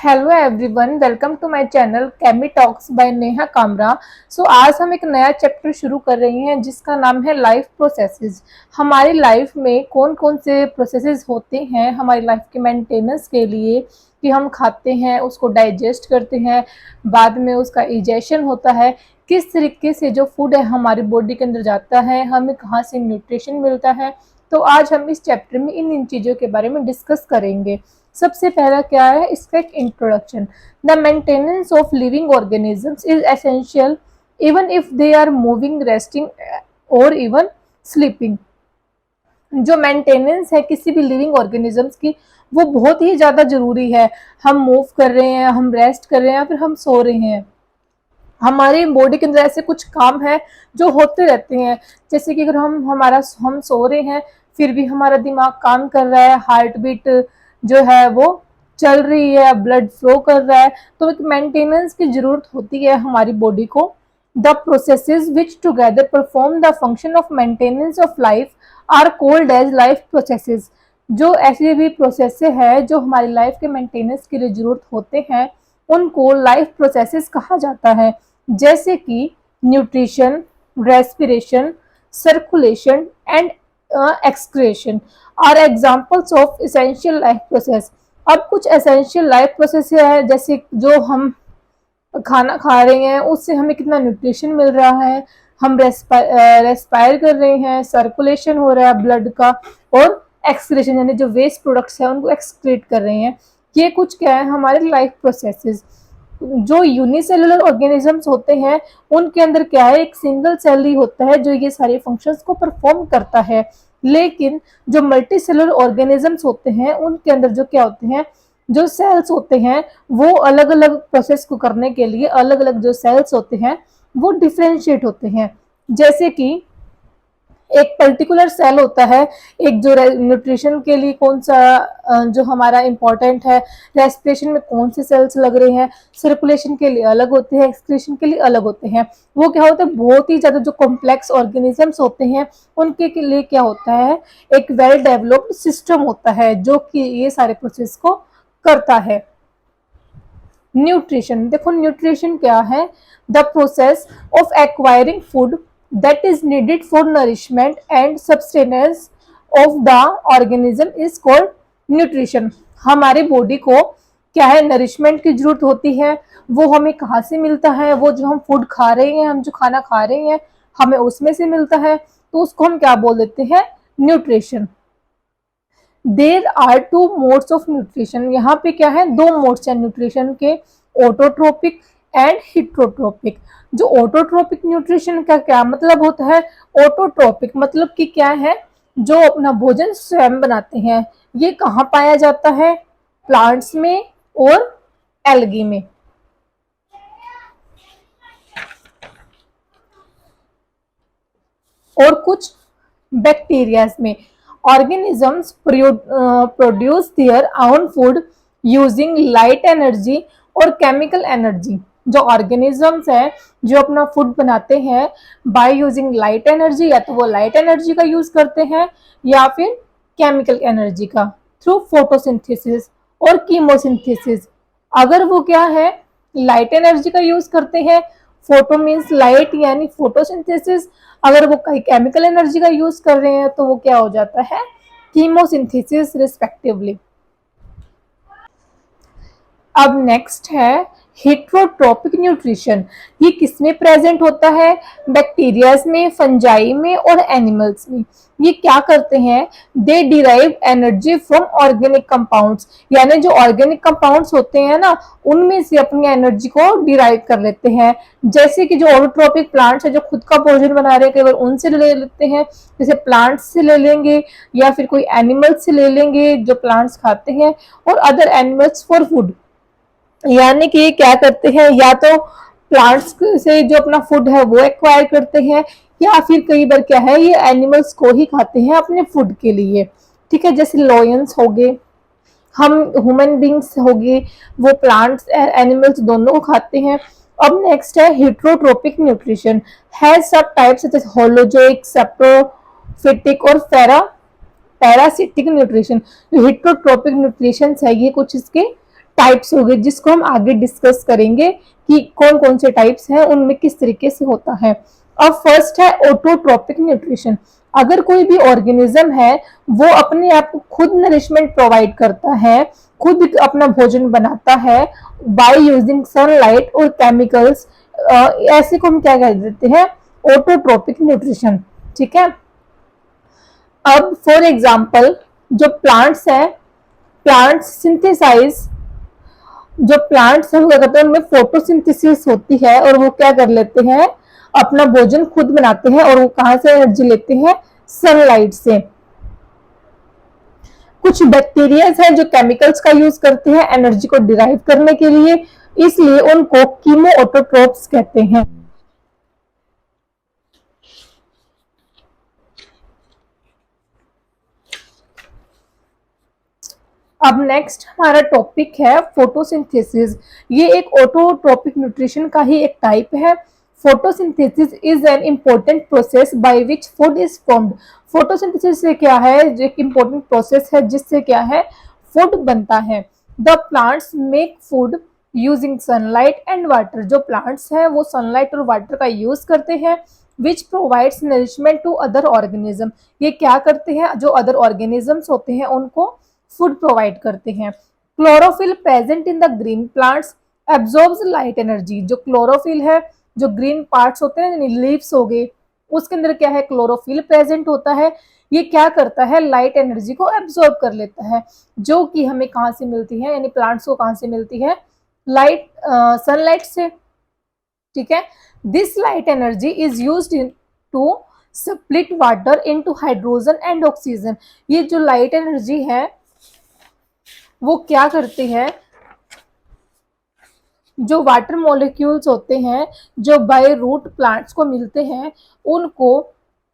Hello everyone, welcome to my channel Chemi Talks by Neha Kamra. आज हम एक नया चैप्टर शुरू कर रहे हैं जिसका नाम है लाइफ प्रोसेसेस। हमारी लाइफ में कौन कौन से प्रोसेसेस होते हैं हमारी लाइफ के मेंटेनेंस के लिए, कि हम खाते हैं, उसको डाइजेस्ट करते हैं, बाद में उसका इजेशन होता है, किस तरीके से जो फूड है हमारी बॉडी के अंदर जाता है, हमें कहाँ से न्यूट्रिशन मिलता है। तो आज हम इस चैप्टर में इन चीज़ों के बारे में डिस्कस करेंगे। सबसे पहला क्या है, इसका एक introduction. The maintenance of living organisms is essential even if they are moving, resting और इवन स्लीपिंग। जो मेंटेनेंस है किसी भी लिविंग ऑर्गेनिजम्स की, वो बहुत ही ज़्यादा ज़रूरी है। हम मूव कर रहे हैं, हम रेस्ट कर रहे हैं, फिर हम सो रहे हैं, हमारी बॉडी के अंदर ऐसे कुछ काम है जो होते रहते हैं। जैसे कि अगर हम सो रहे हैं, फिर भी हमारा दिमाग काम कर रहा है, हार्ट बीट जो है वो चल रही है, ब्लड फ्लो कर रहा है, तो एक मेंटेनेंस की जरूरत होती है हमारी बॉडी को। The processes which together perform the function of maintenance of life are called as life processes. जो ऐसे भी प्रोसेस है जो हमारी लाइफ के मेंटेनेंस के लिए जरूरत होते हैं, उनको लाइफ प्रोसेसेस कहा जाता है। जैसे कि nutrition, respiration, circulation and excretion are examples of essential life process. अब कुछ एसेंशियल लाइफ प्रोसेस है, जैसे जो हम खाना खा रहे हैं उससे हमें कितना न्यूट्रिशन मिल रहा है, हम रेस्पायर कर रहे हैं, सर्कुलेशन हो रहा है ब्लड का, और एक्सक्रेशन यानी जो वेस्ट प्रोडक्ट्स है उनको एक्सक्रीट कर रहे हैं। ये कुछ क्या है, हमारे लाइफ प्रोसेसेस। जो यूनिसेलुलर ऑर्गेनिजम्स होते हैं उनके अंदर क्या है, एक सिंगल सेल ही होता है जो ये सारे फंक्शंस को परफॉर्म करता है। लेकिन जो मल्टी सेलुलर ऑर्गेनिजम्स होते हैं उनके अंदर जो क्या होते हैं, जो सेल्स होते हैं वो अलग अलग प्रोसेस को करने के लिए अलग अलग जो सेल्स होते हैं वो डिफ्रेंशिएट होते हैं। जैसे कि एक पर्टिकुलर सेल होता है, एक जो न्यूट्रिशन के लिए कौन सा जो हमारा इम्पोर्टेंट है, रेस्पिरेशन में कौन से सेल्स लग रहे हैं, सर्कुलेशन के लिए अलग होते हैं, एक्सक्रीशन के लिए अलग होते हैं। वो क्या होता है, बहुत ही ज़्यादा जो कॉम्प्लेक्स ऑर्गेनिजम्स होते हैं उनके के लिए क्या होता है, एक वेल डेवलप्ड सिस्टम होता है जो कि ये सारे प्रोसेस को करता है। न्यूट्रिशन, देखो न्यूट्रिशन क्या है, the process of acquiring food that is needed for nourishment and sustenance of the organism is called nutrition। हमारे बॉडी को क्या है, नरिशमेंट की जरूरत होती है। वो हमें कहाँ से मिलता है, वो जो हम फूड खा रहे हैं, हम जो खाना खा रहे हैं हमें उसमें से मिलता है, तो उसको हम क्या बोल देते हैं, nutrition. There are two modes of nutrition, यहाँ पे क्या है, दो मोड्स हैं न्यूट्रिशन के, ऑटोट्रोपिक एंड हिट्रोट्रोपिक। जो ऑटोट्रोपिक न्यूट्रिशन का क्या मतलब होता है, ऑटोट्रोपिक मतलब कि क्या है, जो अपना भोजन स्वयं बनाते हैं। ये कहाँ पाया जाता है, प्लांट्स में और एल्गी में। और कुछ बैक्टीरियाज में। Organisms produce their own food using light energy और केमिकल एनर्जी। जो ऑर्गेनिजम्स हैं जो अपना फूड बनाते हैं बाय यूजिंग लाइट एनर्जी, या तो वो लाइट एनर्जी का यूज करते हैं या फिर केमिकल एनर्जी का, थ्रू फोटोसिंथेसिस और कीमोसिंथेसिस। अगर वो क्या है, लाइट एनर्जी का यूज करते हैं, फोटो मीन्स लाइट यानी फोटोसिंथेसिस, अगर वो कहीं केमिकल एनर्जी का यूज कर रहे हैं तो वो क्या हो जाता है, कीमोसिंथेसिस रिस्पेक्टिवली। अब नेक्स्ट है हेट्रोट्रोपिक न्यूट्रिशन। ये किसमें प्रेजेंट होता है, बैक्टीरियाज में, फंजाई में और एनिमल्स में। ये क्या करते हैं, they derive energy from organic compounds, यानी जो ऑर्गेनिक कंपाउंड्स होते हैं ना उनमें से अपनी एनर्जी को डिराइव कर लेते हैं। जैसे कि जो ऑटोट्रोपिक प्लांट्स है जो खुद का भोजन बना रहे हैं, केवल उनसे ले लेते हैं, जैसे प्लांट्स से ले लेंगे या फिर कोई एनिमल्स से ले लेंगे जो प्लांट्स खाते हैं, और अदर एनिमल्स फॉर फूड। यानी कि ये क्या करते हैं, या तो प्लांट्स से जो अपना फूड है वो एक्वायर करते हैं, या फिर कई बार क्या है, ये एनिमल्स को ही खाते हैं अपने फूड के लिए। ठीक है, जैसे लॉयंस हो गए, हम ह्यूमन बींग्स हो गए, वो प्लांट्स एनिमल्स दोनों को खाते हैं। अब नेक्स्ट है हेट्रोट्रोपिक न्यूट्रिशन, है सब टाइप्स जैसे होलोजोइक, सेप्रोफिटिक और पैरासिटिक न्यूट्रिशन। जो हेट्रोट्रोपिक न्यूट्रिशन है ये कुछ इसके टाइप्स हो गए, जिसको हम आगे डिस्कस करेंगे कि कौन कौन से टाइप्स हैं, उनमें किस तरीके से होता है। अब फर्स्ट है ऑटोट्रोपिक न्यूट्रिशन। अगर कोई भी ऑर्गेनिज्म है वो अपने आप को खुद नरिशमेंट प्रोवाइड करता है, खुद अपना भोजन बनाता है बाय यूजिंग सनलाइट और केमिकल्स, ऐसे को हम क्या कह देते हैं, ऑटोट्रोपिक न्यूट्रिशन। ठीक है। अब फॉर एग्जांपल जो प्लांट्स है, प्लांट्स सिंथेसाइज, जो प्लांट्स हम क्या करते हैं उनमें फोटोसिंथेसिस होती है और वो क्या कर लेते हैं, अपना भोजन खुद बनाते हैं। और वो कहां से एनर्जी लेते हैं, सनलाइट से। कुछ बैक्टीरिया है जो केमिकल्स का यूज करते हैं एनर्जी को डिराइव करने के लिए, इसलिए उनको कीमो ऑटोट्रोप्स कहते हैं। अब नेक्स्ट हमारा टॉपिक है फोटोसिंथेसिस। ये एक ऑटोट्रोपिक न्यूट्रिशन का ही एक टाइप है। Photosynthesis is an important process by which food is formed. Photosynthesis से क्या है, जो एक इम्पोर्टेंट प्रोसेस है जिससे क्या है, फूड बनता है। The plants make food using sunlight and water. जो प्लांट्स हैं वो सनलाइट और वाटर का यूज करते हैं, which provides nourishment to other organism. ये क्या करते हैं, जो अदर ऑर्गेनिजम्स होते हैं उनको फूड प्रोवाइड करते हैं। Chlorophyll present in the green plants absorbs light energy. जो क्लोरोफिल है, जो ग्रीन पार्ट्स होते हैं, लीव्स हो गए, उसके अंदर क्या है, क्लोरोफिल प्रेजेंट होता है। ये क्या करता है, लाइट एनर्जी को एब्जॉर्ब कर लेता है, जो कि हमें कहां से मिलती है, यानी प्लांट्स को कहां से मिलती है, लाइट, सनलाइट से। ठीक है। This light energy is used to split water into hydrogen and oxygen. ये जो लाइट एनर्जी है वो क्या करती है, जो वाटर मॉलिक्यूल्स होते हैं जो बाय रूट प्लांट्स को मिलते हैं, उनको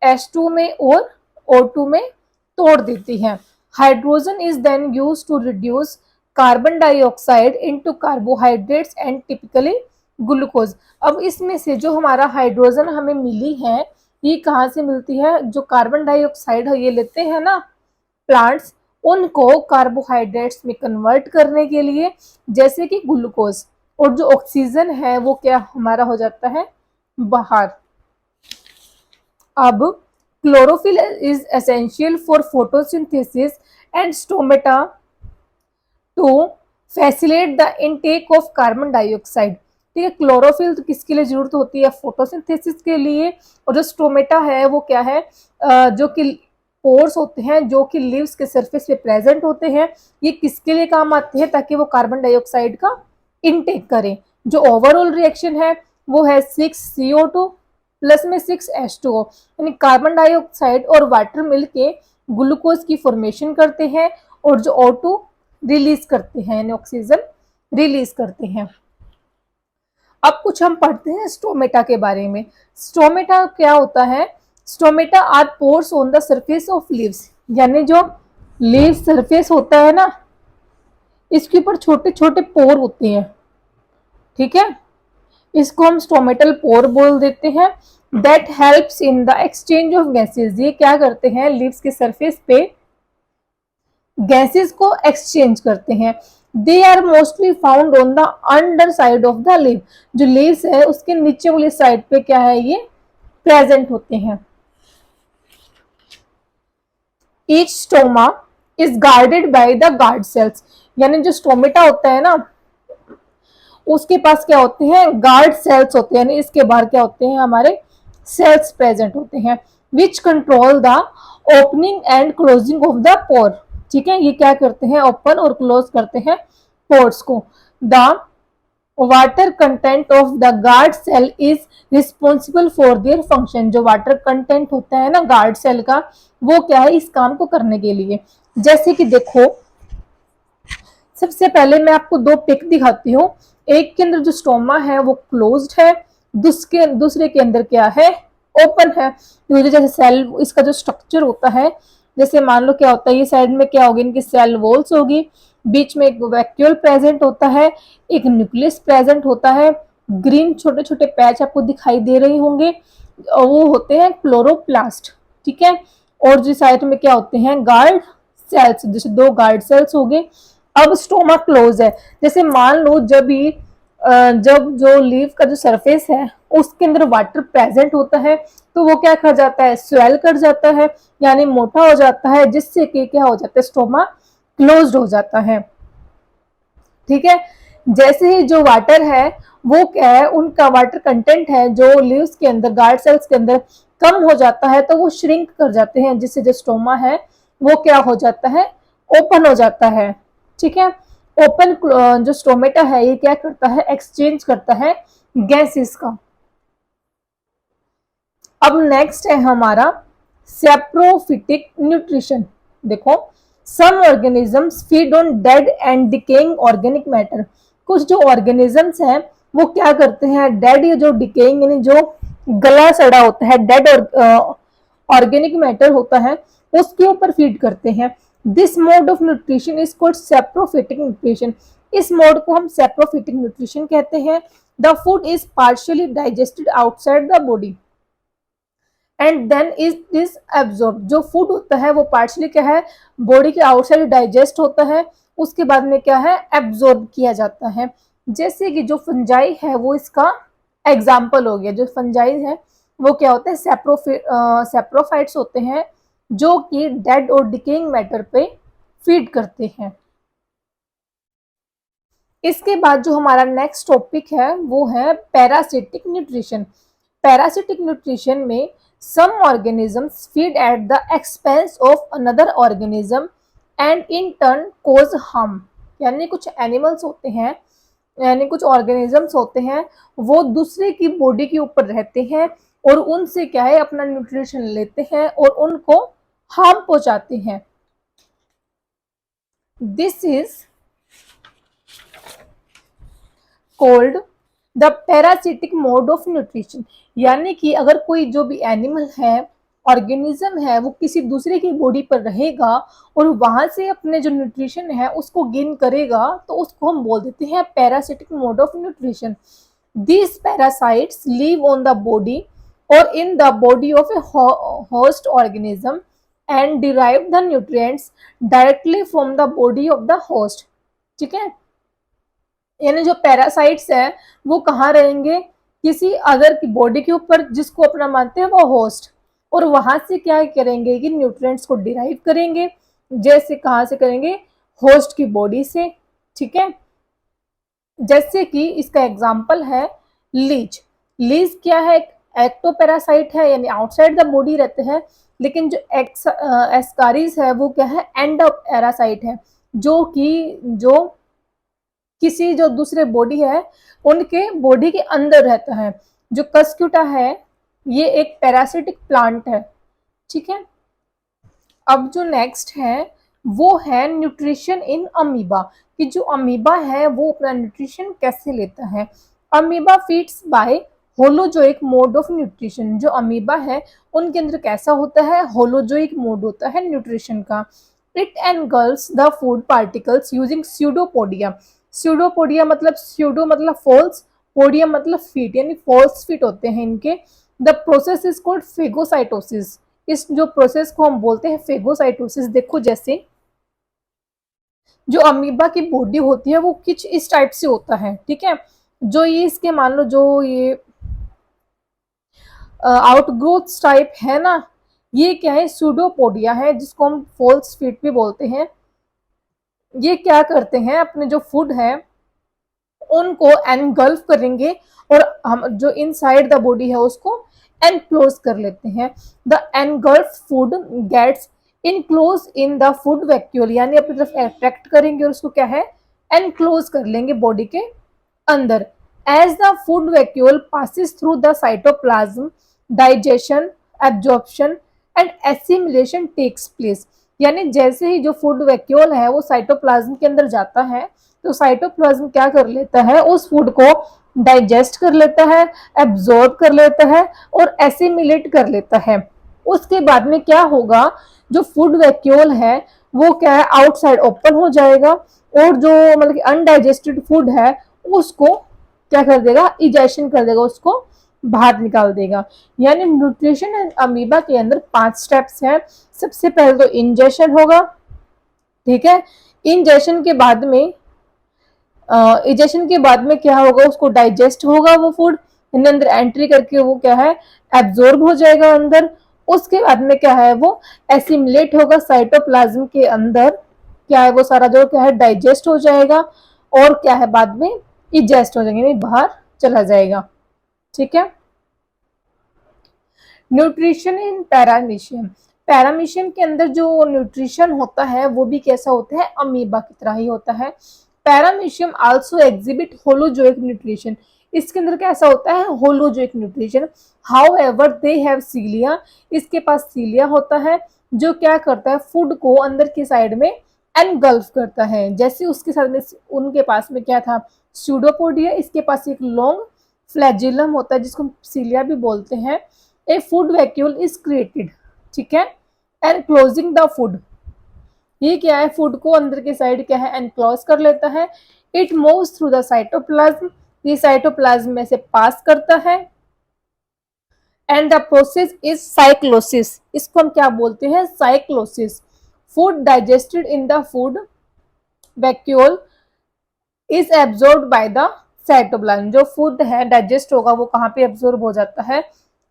H2 में और O2 में तोड़ देती है। Hydrogen is then used to reduce carbon dioxide into carbohydrates and typically glucose. अब इसमें से जो हमारा हाइड्रोजन हमें मिली है, ये कहाँ से मिलती है, जो कार्बन डाइऑक्साइड ये लेते हैं ना प्लांट्स, उनको कार्बोहाइड्रेट्स में कन्वर्ट करने के लिए, जैसे कि ग्लूकोज, और जो ऑक्सीजन है वो क्या हमारा हो जाता है बाहर। अब chlorophyll is essential for photosynthesis and stomata to facilitate the intake of carbon dioxide. ठीक है। क्लोरोफिल तो किसके लिए जरूरत होती है, फोटोसिंथेसिस के लिए। और जो स्टोमेटा है वो क्या है, जो कि पोर्स होते हैं जो कि लीव्स के सरफेस पे प्रेजेंट होते हैं, ये किसके लिए काम आते हैं, ताकि वो कार्बन डाइऑक्साइड का इनटेक करें। जो ओवरऑल रिएक्शन है वो है 6CO2 प्लस में 6H2O, यानी कार्बन डाइऑक्साइड और वाटर मिलके ग्लूकोज की फॉर्मेशन करते हैं, और जो O2 रिलीज करते हैं, यानी ऑक्सीजन रिलीज करते हैं। अब कुछ हम पढ़ते हैं स्टोमेटा के बारे में। स्टोमेटा क्या होता है, stomata are pores on the surface of leaves, यानी जो लीव सरफेस होता है ना, इसके ऊपर छोटे छोटे पोर होते हैं। ठीक है। इसको हम स्टोमेटल पोर बोल देते हैं। That helps in the exchange of gases. ये क्या करते हैं, लीव्स के सरफेस पे गैसेस को एक्सचेंज करते हैं। They are mostly found on the underside of the leaf. जो लीव्स है उसके नीचे वाली साइड पे क्या है, ये प्रेजेंट होते हैं। Each stoma is guarded by the guard cells, यानी जो स्टोमेटा होता है ना, उसके पास क्या होते हैं, गार्ड सेल्स होते हैं, यानी इसके बाहर क्या होते हैं, हमारे सेल्स प्रेजेंट होते हैं, which control the opening and closing of the pore. ठीक है। ये क्या करते हैं, ओपन और क्लोज करते हैं पोर्स को। The water content of the guard cell is responsible for their function. जो वाटर कंटेंट होता है ना गार्ड सेल का, वो क्या है, इस काम को करने के लिए। जैसे कि देखो, सबसे पहले मैं आपको दो पिक दिखाती हूँ। एक के अंदर जो स्टोमा है वो क्लोज्ड है, दूसरे के अंदर क्या है, ओपन है। तो जैसे सेल, इसका जो स्ट्रक्चर होता है, जैसे मान लो क्या होता है, ये साइड में क्या होगी, इनकी सेल वॉल्स होगी, बीच में एक वैक्यूल प्रेजेंट होता है, एक न्यूक्लियस प्रेजेंट होता है। ग्रीन छोटे छोटे पैच आपको दिखाई दे रहे होंगे, वो होते हैं क्लोरोप्लास्ट। ठीक है। और जो साइड में क्या होते हैं, गार्ड सेल्स, जैसे दो गार्ड सेल्स हो गए, अब स्टोमा क्लोज है, जैसे मान लो जब जो लीव का जो सरफेस है उसके अंदर वाटर प्रेजेंट होता है तो वो क्या कर जाता है, स्वेल कर जाता है, यानी मोटा हो जाता है, जिससे कि क्या हो जाता है, स्टोमा क्लोज्ड हो जाता है। ठीक है, जैसे ही जो वाटर है वो क्या है, उनका वाटर कंटेंट है जो लीव्स के अंदर, गार्ड सेल्स के अंदर कम हो जाता है, तो वो श्रिंक कर जाते हैं, जिससे जो स्टोमा है वो क्या हो जाता है, ओपन हो जाता है। ठीक है, ओपन जो स्टोमेटा है ये क्या करता है, एक्सचेंज करता है गैसेस का। अब नेक्स्ट है हमारा सेप्रोफिटिक न्यूट्रिशन। देखो, some organisms feed on dead and decaying organic matter. कुछ जो ऑर्गेनिजम्स हैं वो क्या करते हैं, डेड या जो डिकेइंग यानी जो गला सड़ा होता है, डेड ऑर्गेनिक मैटर होता है, उसके ऊपर फीड करते हैं। This mode of nutrition is called saprophytic nutrition. इस मोड को हम सेप्रोफिटिक न्यूट्रिशन कहते हैं। The food is partially digested outside the body and then is this absorb. जो फूड होता है वो पार्शली क्या है, बॉडी के आउटसाइड डाइजेस्ट होता है, उसके बाद में क्या है, एब्जॉर्ब किया जाता है। जैसे कि जो फंजाई है वो इसका एग्जाम्पल हो गया। जो फंजाई है वो क्या होते हैं, सेप्रोफाइट्स होते हैं जो कि डेड और डिकेइंग मैटर पे फीड करते हैं। इसके बाद जो हमारा नेक्स्ट टॉपिक है वो है पैरासिटिक न्यूट्रिशन। पैरासिटिक न्यूट्रिशन में some organisms feed at the expense of another organism and in turn cause harm। यानी कुछ एनिमल्स होते हैं, यानी कुछ ऑर्गेनिजम्स होते हैं, वो दूसरे की बॉडी के ऊपर रहते हैं और उनसे क्या है, अपना न्यूट्रिशन लेते हैं और उनको हार्म पहुंचाते हैं। This is called the parasitic mode of nutrition. यानी कि अगर कोई जो भी एनिमल है, ऑर्गेनिज्म है, वो किसी दूसरे की बॉडी पर रहेगा और वहां से अपने जो न्यूट्रिशन है उसको गेन करेगा, तो उसको हम बोल देते हैं parasitic mode of nutrition. These parasites live on the body और in the body of a host organism and derive the nutrients directly from the body of the host. ठीक है, यानी जो पैरासाइट्स हैं वो कहाँ रहेंगे, किसी अदर की बॉडी के ऊपर, जिसको अपना मानते हैं वो होस्ट, और वहां से क्या करेंगे कि न्यूट्रिएंट्स को डिराइव करेंगे। जैसे कहाँ से करेंगे, होस्ट की बॉडी से। ठीक है, जैसे कि इसका एग्जांपल है लीच। लीच क्या है, एक्टोपैरासाइट है, यानी आउटसाइड द बॉडी रहते हैं, लेकिन जो एस्कारीज है वो क्या है, एंडोपैरासाइट है, जो किसी जो दूसरे बॉडी है उनके बॉडी के अंदर रहता है। जो कस्क्यूटा है ये एक पैरासिटिक प्लांट है। ठीक है, अब जो नेक्स्ट है वो है न्यूट्रिशन इन अमीबा, कि जो अमीबा है वो अपना न्यूट्रिशन कैसे लेता है। Amoeba feeds by holozoic mode of nutrition. जो अमीबा है उनके अंदर कैसा होता है, होलोजोइक मोड होता है न्यूट्रिशन का। It engulfs the food particles using pseudopodia. Pseudopodia मतलब, स्यूडो मतलब फॉल्स, पोडियम मतलब फीट, यानी फॉल्स फीट होते हैं इनके। The process is called phagocytosis. इस जो प्रोसेस को हम बोलते हैं फेगोसाइटोसिस। देखो, जैसे जो अमीबा की बॉडी होती है वो कुछ इस टाइप से होता है। ठीक है, जो ये इसके मान लो जो ये आउटग्रोथ टाइप है ना, ये क्या है, सूडोपोडिया है, जिसको हम फॉल्स फीट भी बोलते हैं। ये क्या करते हैं, अपने जो फूड है उनको एनगल्फ करेंगे और हम जो इनसाइड द बॉडी है उसको एनक्लोज कर लेते हैं। The engulf food gets enclose in the food vacuole, यानी अपनी तरफ अट्रैक्ट करेंगे और उसको क्या है, एनक्लोज कर लेंगे बॉडी के अंदर। As the food vacuole passes through the cytoplasm, digestion, absorption and assimilation takes place. यानी जैसे ही जो फूड वैक्यूल है वो साइटोप्लाज्म के अंदर जाता है, तो साइटोप्लाज्म क्या कर लेता है, उस फूड को डाइजेस्ट कर लेता है, एब्जॉर्ब कर लेता है और एसिमिलेट कर लेता है। उसके बाद में क्या होगा, जो फूड वैक्यूल है वो क्या है, आउटसाइड ओपन हो जाएगा और जो मतलब कि अनडाइजेस्टेड फूड है उसको क्या कर देगा, इजेक्शन कर देगा, उसको बाहर निकाल देगा। यानी न्यूट्रिशन एंड अमीबा के अंदर 5 स्टेप्स हैं। सबसे पहले तो इंजेक्शन होगा, ठीक है। इंजेशन के बाद में इजेशन के बाद में क्या होगा, उसको डाइजेस्ट होगा वो फूड, अंदर एंट्री करके वो क्या है एब्जॉर्ब हो जाएगा अंदर। उसके बाद में क्या है वो एसिमिलेट होगा साइटोप्लाज्म के अंदर, क्या है वो सारा जो क्या है डाइजेस्ट हो जाएगा और क्या है बाद में इजेस्ट हो जाएगा, यानी बाहर चला जाएगा। ठीक है। न्यूट्रिशन इन पैरामीशियम, पैरामीशियम के अंदर जो न्यूट्रिशन होता है वो भी कैसा होता है, अमीबा की तरह ही होता है। Paramecium also exhibit holozoic nutrition, इसके अंदर कैसा होता है holozoic nutrition. However they have cilia, इसके पास सीलिया होता है जो क्या करता है फूड को अंदर की साइड में एनगल्फ करता है। जैसे उसके साथ में उनके पास में क्या था स्यूडोपोडिया, इसके पास एक लॉन्ग फ्लैजिलम होता है जिसको सीलिया भी बोलते हैं। ए फूड वैक्यूल इज क्रिएटेड, ठीक है, एंड क्लोजिंग द फूड, ये क्या है फूड को अंदर के साइड क्या है एनक्लोज कर लेता है। It moves through the cytoplasm, ये साइटोप्लाज्म में से पास करता है। And the process is cyclosis, इसको हम क्या बोलते हैं cyclosis. Food digested in the food vacuole is absorbed by the cytoplasm, जो फूड है डाइजेस्ट होगा वो कहाँ पे एब्जॉर्ब हो जाता है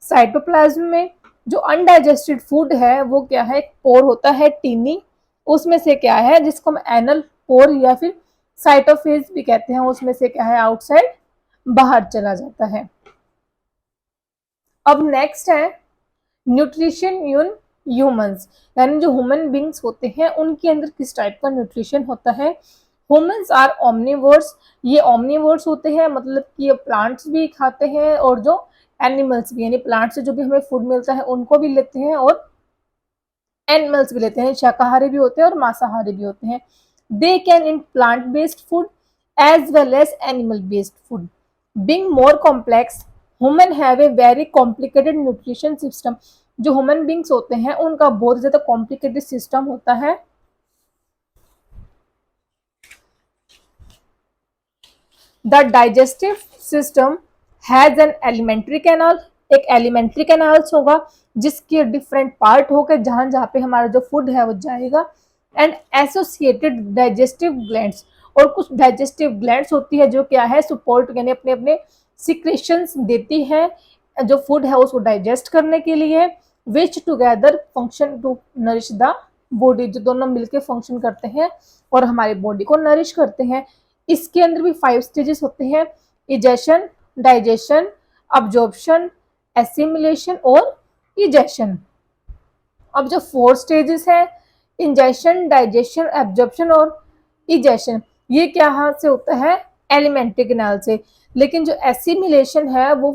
साइटोप्लाज्म में। जो अनडाइजेस्टेड फूड है वो क्या है एक पोर होता है टीनी, उसमें से क्या है जिसको हम एनल पोर या फिर साइटोफेज भी कहते हैं, उसमें से क्या है आउटसाइड बाहर चला जाता है। अब नेक्स्ट है न्यूट्रिशन इन ह्यूमंस, यानी जो ह्यूमन बींग्स होते हैं उनके अंदर किस टाइप का न्यूट्रिशन होता है। ह्यूमंस आर ओमनिवर्स, ये ओमनिवर्स होते हैं मतलब कि ये प्लांट्स भी खाते हैं और जो एनिमल्स भी, यानी प्लांट से जो भी हमें फूड मिलता है उनको भी लेते हैं और एनिमल्स भी लेते हैं, शाकाहारी भी होते हैं और मांसाहारी भी होते हैं। They can in plant based food as well as animal based food. Being more complex human have a very complicated nutrition system, जो ह्यूमन बींग्स होते हैं उनका बहुत ज्यादा कॉम्प्लिकेटेड सिस्टम होता है। The digestive system has an alimentary canal, एक alimentary canals होगा जिसके डिफरेंट पार्ट होकर जहां जहां पे हमारा जो फूड है वो जाएगा। एंड एसोसिएटेड डाइजेस्टिव ग्लैंड्स, और कुछ डाइजेस्टिव ग्लैंड्स होती है जो क्या है सपोर्ट यानी अपने अपने सिक्रेशंस देती है जो फूड है उसको डाइजेस्ट करने के लिए। Which together function to nourish the body, जो दोनों मिलकर फंक्शन करते हैं और हमारी बॉडी को नरिश करते हैं। इसके अंदर भी 5 स्टेजेस होते हैं, इजेशन, डाइजेशन, अब्जॉर्प्शन, एसिमिलेशन और इजेशन। अब जो 4 स्टेजेस है इंजेशन, डाइजेशन, एब्जॉर्प्शन और इजेशन, ये क्या से होता है एलिमेंट्री कैनाल से। लेकिन जो एसिमिलेशन है वो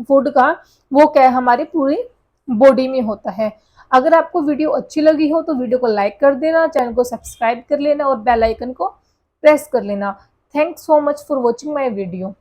फूड का वो क्या है हमारी पूरी बॉडी में होता है। अगर आपको वीडियो अच्छी लगी हो तो वीडियो को लाइक कर देना, चैनल को सब्सक्राइब कर लेना और बेल आइकन को प्रेस कर लेना। Thanks so much for watching my video.